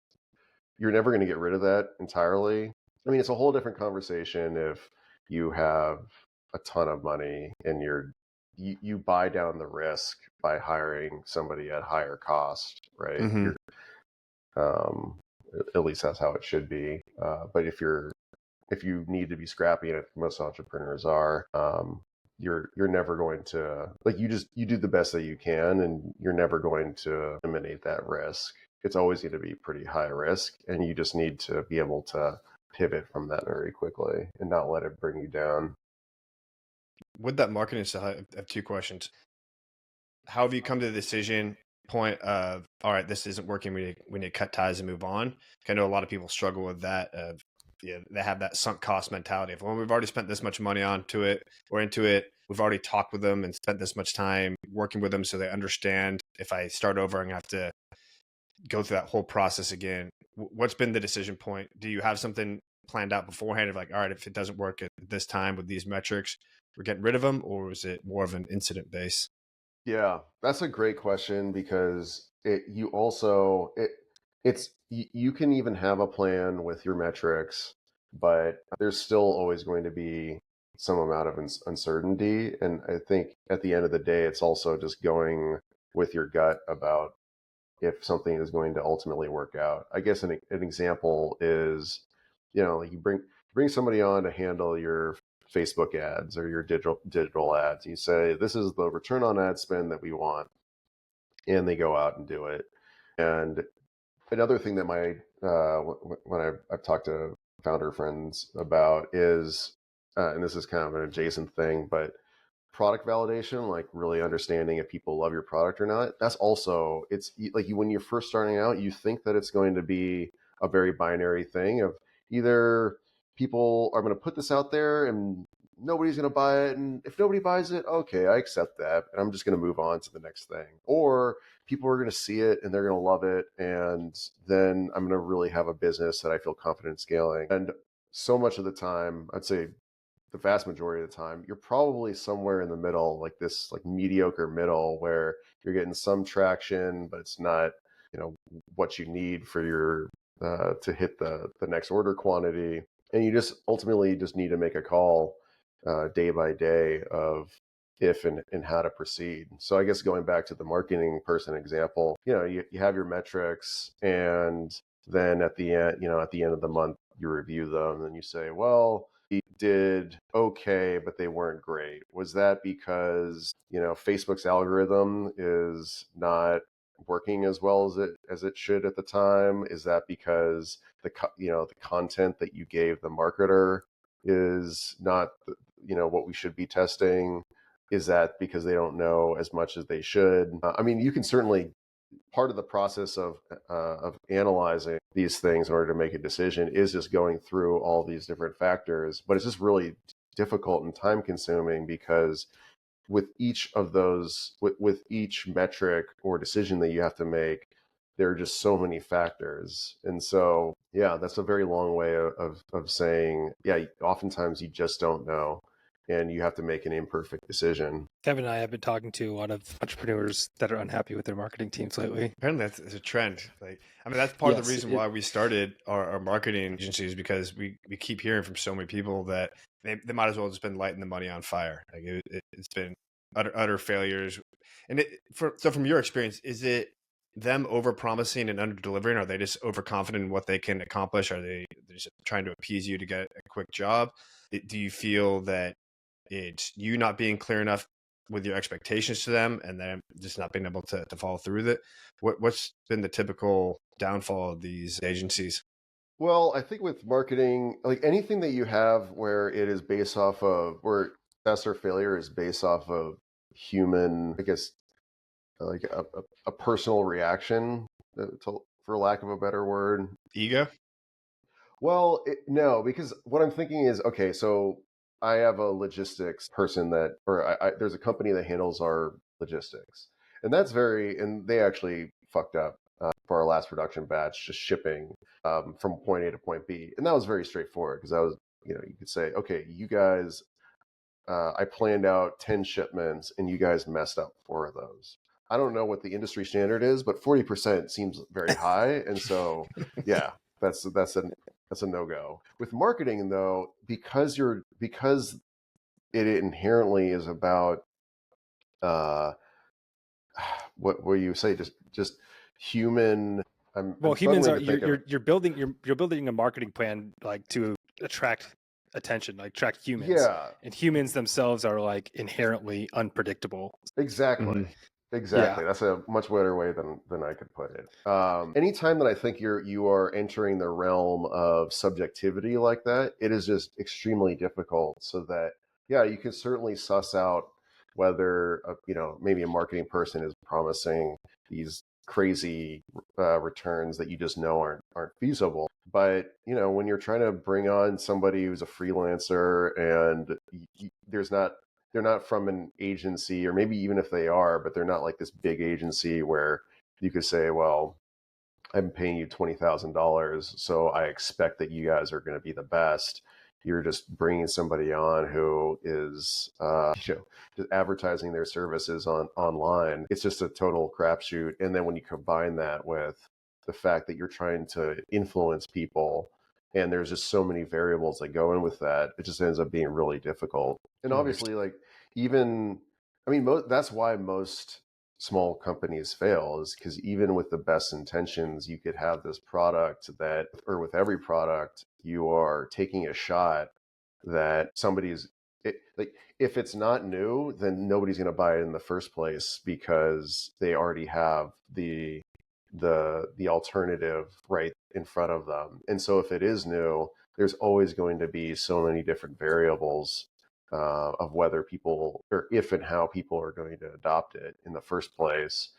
you're never going to get rid of that entirely. I mean, it's a whole different conversation if you have a ton of money and you buy down the risk by hiring somebody at higher cost, right? Mm-hmm. At least that's how it should be. But if you need to be scrappy, and most entrepreneurs are, you're never going to, like, you do the best that you can, and you're never going to eliminate that risk. It's always going to be pretty high risk, and you just need to be able to pivot from that very quickly and not let it bring you down. With that marketing stuff, I have 2 questions. How have you come to the decision point of, all right, this isn't working, we need to cut ties and move on? I know a lot of people struggle with that. They have that sunk cost mentality of, well, we've already spent this much money onto it or into it. We've already talked with them and spent this much time working with them, so they understand if I start over and have to go through that whole process again. What's been the decision point? Do you have something planned out beforehand of like, all right, if it doesn't work at this time with these metrics, we're getting rid of them? Or is it more of an incident base? Yeah, that's a great question, because you can even have a plan with your metrics, but there's still always going to be some amount of uncertainty. And I think at the end of the day, it's also just going with your gut about if something is going to ultimately work out. I guess an example is, like you bring somebody on to handle your Facebook ads or your digital ads. You say, this is the return on ad spend that we want, and they go out and do it. And another thing that when I've talked to founder friends about is, and this is kind of an adjacent thing, but product validation, like really understanding if people love your product or not. That's also, it's like when you're first starting out, you think that it's going to be a very binary thing of either people are going to put this out there and nobody's going to buy it, and if nobody buys it, okay, I accept that, and I'm just going to move on to the next thing. Or people are going to see it and they're going to love it, and then I'm going to really have a business that I feel confident scaling. And so much of the time, I'd say the vast majority of the time, you're probably somewhere in the middle, like this like mediocre middle, where you're getting some traction, but it's not, what you need for your to hit the next order quantity. And you just ultimately just need to make a call day by day of if and how to proceed. So I guess going back to the marketing person example, you have your metrics, and then at the end of the month, you review them and you say, well, we did okay, but they weren't great. Was that because, Facebook's algorithm is not working as well as it should at the time? Is that because the content that you gave the marketer is not what we should be testing? Is that because they don't know as much as they should? I mean, you can certainly, part of the process of analyzing these things in order to make a decision is just going through all these different factors, but it's just really difficult and time consuming, because with each of those, with each metric or decision that you have to make, there are just so many factors. And so, yeah, that's a very long way of saying, yeah, oftentimes you just don't know, and you have to make an imperfect decision. Kevin and I have been talking to a lot of entrepreneurs that are unhappy with their marketing teams lately. Apparently that's a trend. That's part of the reason why we started our marketing agencies, because we keep hearing from so many people that they might as well just been lighting the money on fire. Like it's been utter failures. And so from your experience, is it them over promising and under delivering? Are they just overconfident in what they can accomplish? Are they just trying to appease you to get a quick job? Do you feel that it's you not being clear enough with your expectations to them and then just not being able to follow through with it? What's been the typical downfall of these agencies? Well, I think with marketing, like anything that you have where it is based off of, where success or failure is based off of human, I guess, like a personal reaction, for lack of a better word. Ego? Well, no, because what I'm thinking is, okay, so I have a logistics person that, or there's a company that handles our logistics, and and they actually fucked up for our last production batch, just shipping from point A to point B, and that was very straightforward because I was, you could say, okay, you guys, I planned out 10 shipments, and you guys messed up 4 of those. I don't know what the industry standard is, but 40% seems very high, and so yeah, that's a no-go. With marketing, though, because it inherently is about uh, what you say, just human. Well, I'm humans struggling are to think of. you're building a marketing plan like to attract attention, like attract humans, Yeah, and humans themselves are like inherently unpredictable. exactly. Mhm. Exactly. Yeah. That's a much better way than I could put it. Anytime that I think you are entering the realm of subjectivity like that, it is just extremely difficult. So that, yeah, you can certainly suss out whether maybe a marketing person is promising these crazy returns that you just know aren't feasible. But when you're trying to bring on somebody who's a freelancer and they're not from an agency, or maybe even if they are, but they're not like this big agency where you could say, well, I'm paying you $20,000, so I expect that you guys are going to be the best. You're just bringing somebody on who is, just advertising their services online. It's just a total crapshoot. And then when you combine that with the fact that you're trying to influence people, and there's just so many variables that go in with that, it just ends up being really difficult. And obviously, like even, I mean, that's why most small companies fail, is because even with the best intentions, you could have this product that, or with every product, you are taking a shot that like, if it's not new, then nobody's going to buy it in the first place because they already have the alternative right in front of them. And so if it is new, there's always going to be so many different variables of whether people, or if and how people are going to adopt it in the first place.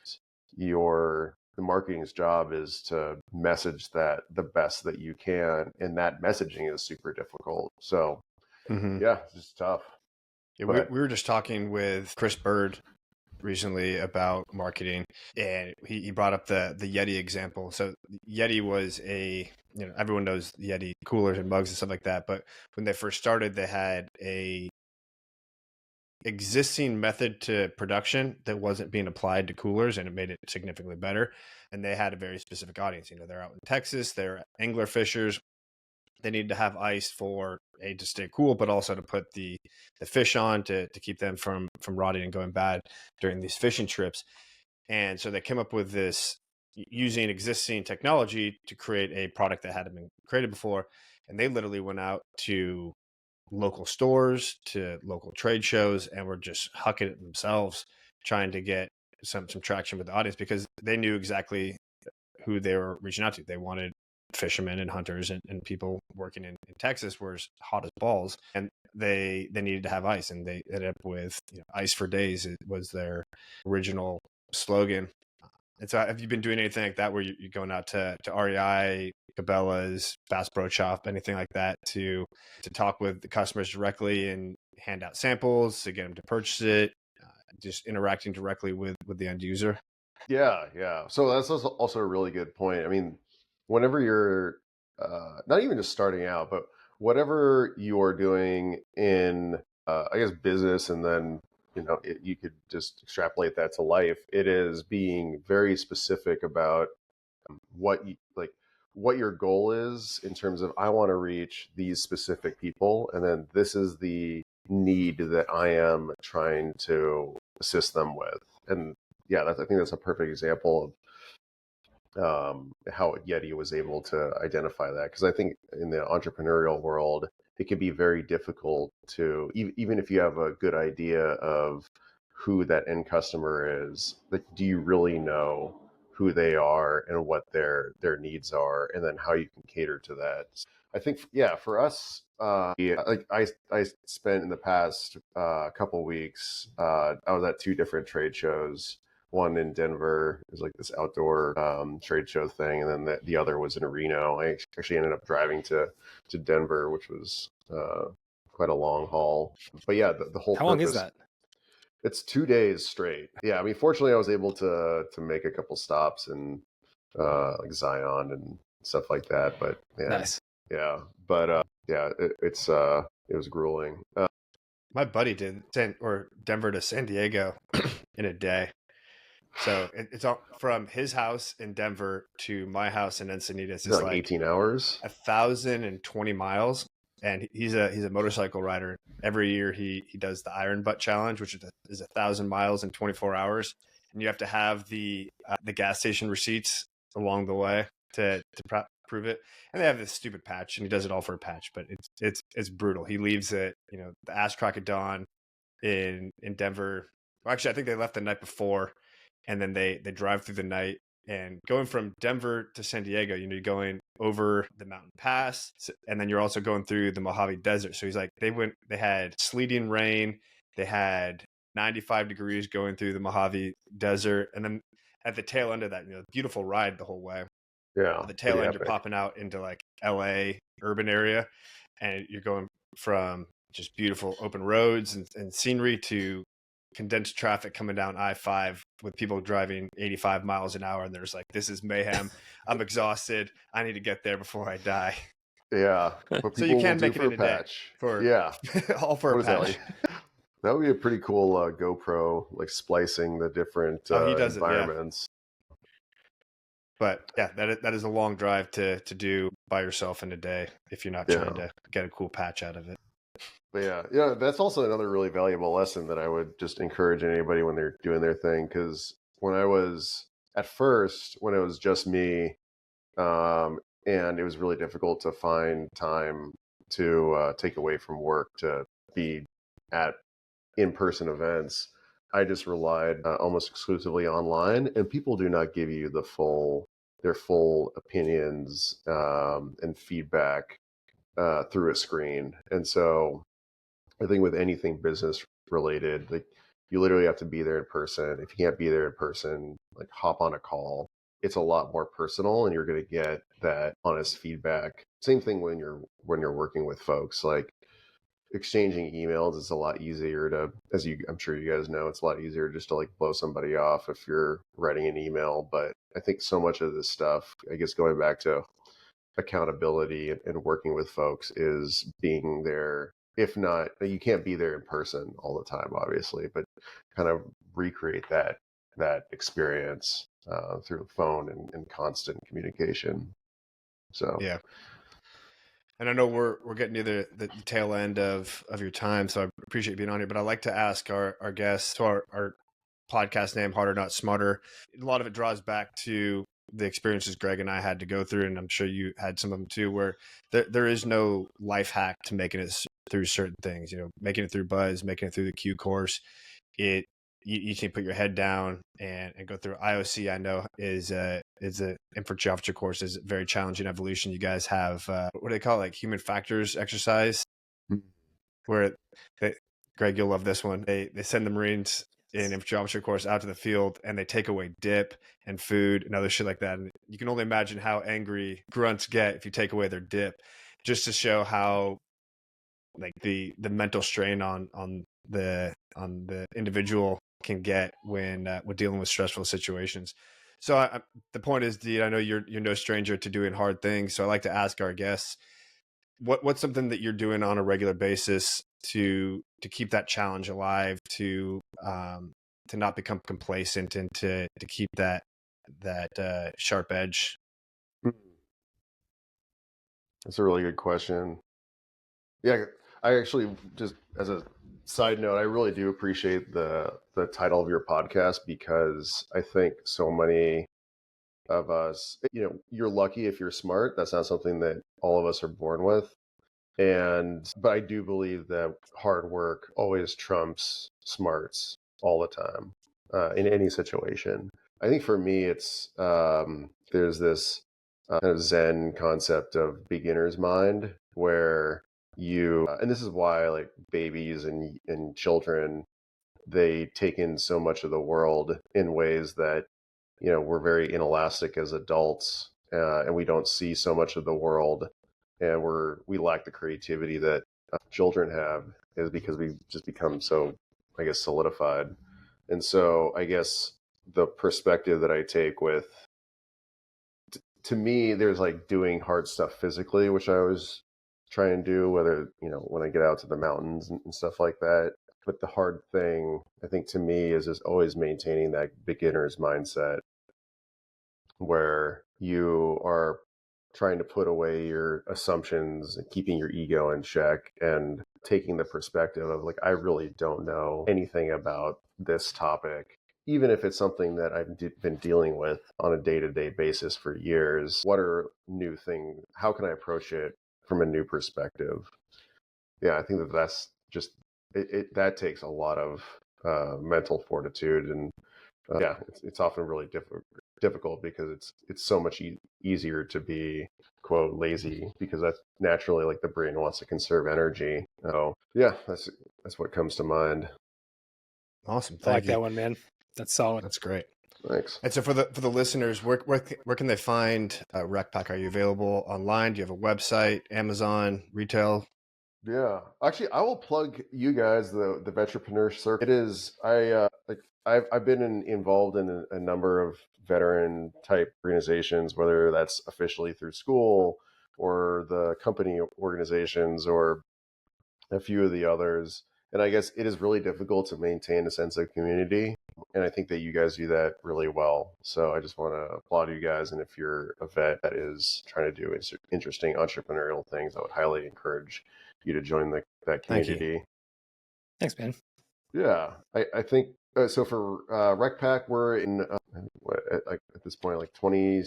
The marketing's job is to message that the best that you can, and that messaging is super difficult. So Mhm. yeah, it's just tough. Yeah, we But were just talking with Chris Bird recently about marketing, and he brought up the Yeti example. So Yeti was everyone knows Yeti coolers and mugs and stuff like that, but when they first started, they had a existing method to production that wasn't being applied to coolers, and it made it significantly better. And they had a very specific audience. They're out in Texas, they're angler fishers. They need to have ice for to stay cool, but also to put the fish on to keep them from rotting and going bad during these fishing trips. And so they came up with this using existing technology to create a product that hadn't been created before. And they literally went out to local stores, to local trade shows, and were just hucking it themselves, trying to get some traction with the audience, because they knew exactly who they were reaching out to. They wanted fishermen and hunters and people working in Texas were as hot as balls, and they needed to have ice, and they ended up with ice for days. It was their original slogan. And so have you been doing anything like that where you're going out to REI, Cabela's, Bass Pro Shop, anything like that to talk with the customers directly and hand out samples to get them to purchase it, just interacting directly with the end user? yeah. So that's also a really good point. I mean, whenever you're not even just starting out, but whatever you are doing in, I guess, business, and then you could just extrapolate that to life. It is being very specific about what your goal is in terms of, I want to reach these specific people, and then this is the need that I am trying to assist them with. And yeah, I think that's a perfect example of how Yeti was able to identify that. Because I think in the entrepreneurial world, it can be very difficult to, even if you have a good idea of who that end customer is. Like, do you really know who they are and what their needs are, and then how you can cater to that? I think, yeah, for us, like I spent in the past couple weeks, I was at two different trade shows. One in Denver is like this outdoor trade show thing, and then the other was in Reno. I actually ended up driving to Denver, which was quite a long haul. But yeah, the whole How long is that? It's 2 days straight. Yeah, I mean, fortunately, I was able to make a couple stops in like Zion and stuff like that. But man, Nice. yeah, but yeah, it was grueling. My buddy did Denver to San Diego in a day. So it's all from his house in Denver to my house in Encinitas. It's like 18 hours, 1,020 miles, and he's a motorcycle rider. Every year he does the Iron Butt Challenge, which is 1,000 miles in 24 hours, and you have to have the gas station receipts along the way to prove it. And they have this stupid patch, and he does it all for a patch, but it's brutal. He leaves at the ass crack of dawn in Denver. Well, actually, I think they left the night before. And then they drive through the night, and going from Denver to San Diego, you're going over the mountain pass, and then you're also going through the Mojave Desert. So he's like, they had sleeting rain, they had 95 degrees going through the Mojave Desert, and then at the tail end of that, beautiful ride the whole way. Yeah, at the tail end, you're popping out into like LA urban area, and you're going from just beautiful open roads and scenery to condensed traffic coming down I-5 with people driving 85 miles an hour, and there's like, this is mayhem. I'm exhausted. I need to get there before I die. Yeah, so you can make it in a patch. All for a patch. That would be a pretty cool GoPro, like splicing the different environments. Yeah. But yeah, that is a long drive to do by yourself in a day if you're not trying to get a cool patch out of it. But yeah, that's also another really valuable lesson that I would just encourage anybody when they're doing their thing. Because when it was just me, and it was really difficult to find time to take away from work to be at in-person events, I just relied almost exclusively online, and people do not give you their full opinions and feedback through a screen. And so I think with anything business related, like, you literally have to be there in person. If you can't be there in person, like, hop on a call. It's a lot more personal, and you're going to get that honest feedback. Same thing when you're working with folks. Like, exchanging emails is a lot easier to, I'm sure you guys know, it's a lot easier just to like blow somebody off if you're writing an email. But I think so much of this stuff, I guess, going back to accountability and working with folks, is being there. If not, you can't be there in person all the time, obviously, but kind of recreate that experience through phone and constant communication. So yeah. And I know we're getting to the tail end of your time, so I appreciate you being on here. But I'd like to ask our guests, so our podcast name, Harder Not Smarter, a lot of it draws back to the experiences Greg and I had to go through, and I'm sure you had some of them too, where there is no life hack to making it through certain things. Making it through Buzz, making it through the Q course. You need to put your head down and go through. IOC, I know, is a infantry officer course, is very challenging evolution. You guys have what do they call it? Like human factors exercise, where Greg, you'll love this one. They send the Marines in infantry officer course out to the field, and they take away dip and food and other shit like that. And you can only imagine how angry grunts get if you take away their dip, just to show how like the mental strain on the individual can get when dealing with stressful situations. So the point is, Deid, I know you're no stranger to doing hard things. So I like to ask our guests, what's something that you're doing on a regular basis to keep that challenge alive, to not become complacent, and to keep that sharp edge? That's a really good question. Yeah, I actually, just as a side note, I really do appreciate the title of your podcast, because I think so many of us, you're lucky if you're smart. That's not something that all of us are born with. But I do believe that hard work always trumps smarts. all the time in any situation. I think for me, it's there's this kind of Zen concept of beginner's mind where you, and this is why like babies and children, they take in so much of the world in ways that, we're very inelastic as adults, and we don't see so much of the world, and we lack the creativity that children have, is because we've just become so, I guess, solidified. And so I guess the perspective that I take with, to me, there's like doing hard stuff physically, which I always try and do, whether, when I get out to the mountains and stuff like that. But the hard thing, I think, to me, is just always maintaining that beginner's mindset where you are trying to put away your assumptions and keeping your ego in check and taking the perspective of like, I really don't know anything about this topic, even if it's something that I've been dealing with on a day-to-day basis for years. What are new things? How can I approach it from a new perspective? Yeah, I think that's just that takes a lot of mental fortitude, and yeah, it's often really difficult because it's so much easier to be, quote, lazy, because that's naturally like the brain wants to conserve energy. So yeah, that's what comes to mind. Awesome. I like Thank you. that one, man. That's solid. That's great. Thanks. And so for the listeners, where can they find RecPak? Are you available online? Do you have a website, Amazon, retail? Yeah, actually, I will plug you guys, the Vetrepreneur Circle. It is, I've been involved in a number of veteran type organizations, whether that's officially through school or the company organizations or a few of the others. And I guess it is really difficult to maintain a sense of community. And I think that you guys do that really well. So I just want to applaud you guys. And if you're a vet that is trying to do interesting entrepreneurial things, I would highly encourage you to join that community. Thanks, man. Yeah, I think so. For RecPak, we're in at this point like 20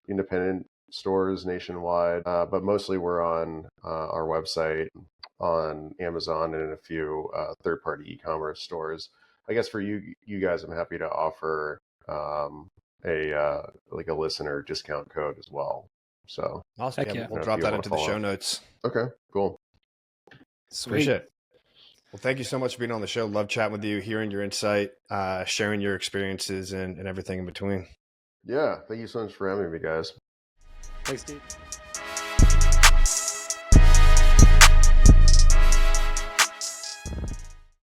independent stores nationwide, but mostly we're on our website, on Amazon, and in a few third-party e-commerce stores. I guess for you guys, I'm happy to offer a listener discount code as well. So awesome. Heck yeah. We'll drop that into the show notes. Okay, cool. Sweet. Appreciate it. Well, thank you so much for being on the show. Love chatting with you, hearing your insight, sharing your experiences and everything in between. Yeah, thank you so much for having me, guys. Thanks, dude.